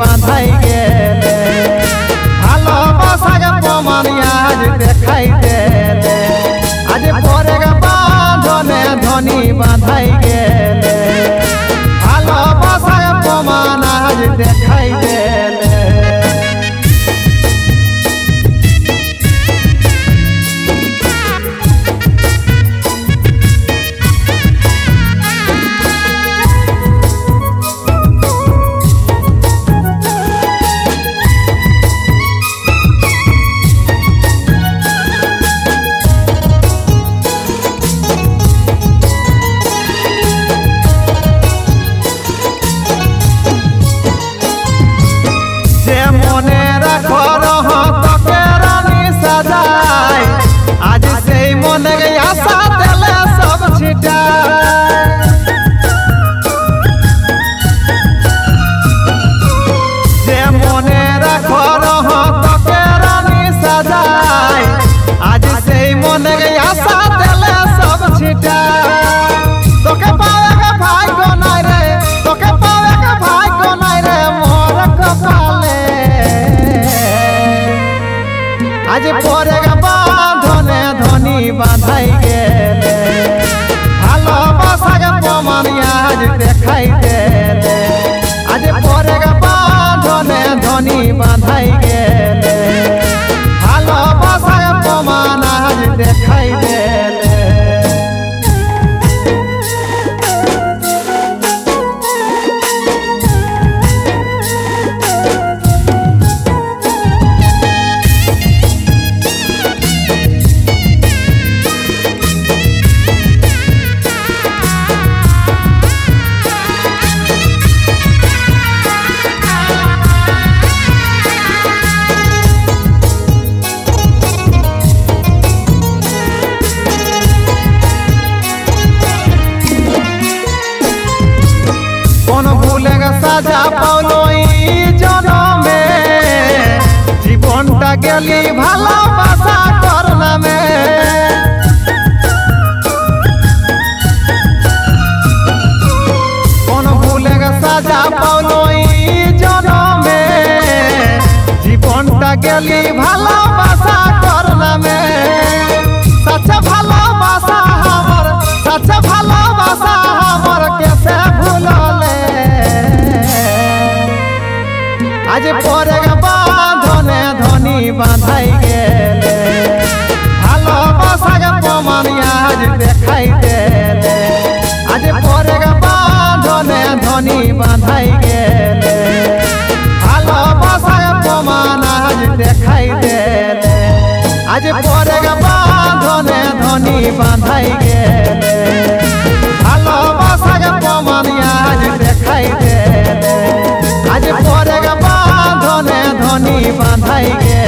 বাঁধাই গেলে ভালোবাসাকে প্রমাণ আজ দেখাই দেলে আজ পরে বাঁধনে ধনী বাঁধাই গেলে ভালোবাসাকে প্রমাণ আজ দেখাই দেলে आज से मन आशा दिले सब छिटा जे मने रखो तके रानी सजाए आज से मन आशा दिले सब छिटा तोके पावेगा भाई को नहीं रे तोके पावेगा भाई को नहीं रे मोर कपाले आज परेगा बांधने धनी बांधाई गेले भालोबासाके प्रमाण आज देखाई देले आज परेगा बांधने धनी बांधाई गेले भालोबासाके प्रमाण आज देखाई देले साजा पालो जनमे जीवनटा गेली भालोबासा करना में कौन भूलेगा साजा पालो जनमे जीवनटा गेली भालोबासा करना में सच भालोबासा हमर सच भालोबासा हमर कैसे भूलले आज परेगा बांधने धनी बांधाई गेले भालोबासाके प्रमाण आज देखाई देले आज परेगा बांधने धनी बांधाई गेले भालोबासाके प्रमाण आज देखाई देले आज परेगा बांधने धनी बांधाई गेले भालोबासाके प्रमाण आज देखाई देले आज परेगा बांधने धनी बांधाई गे।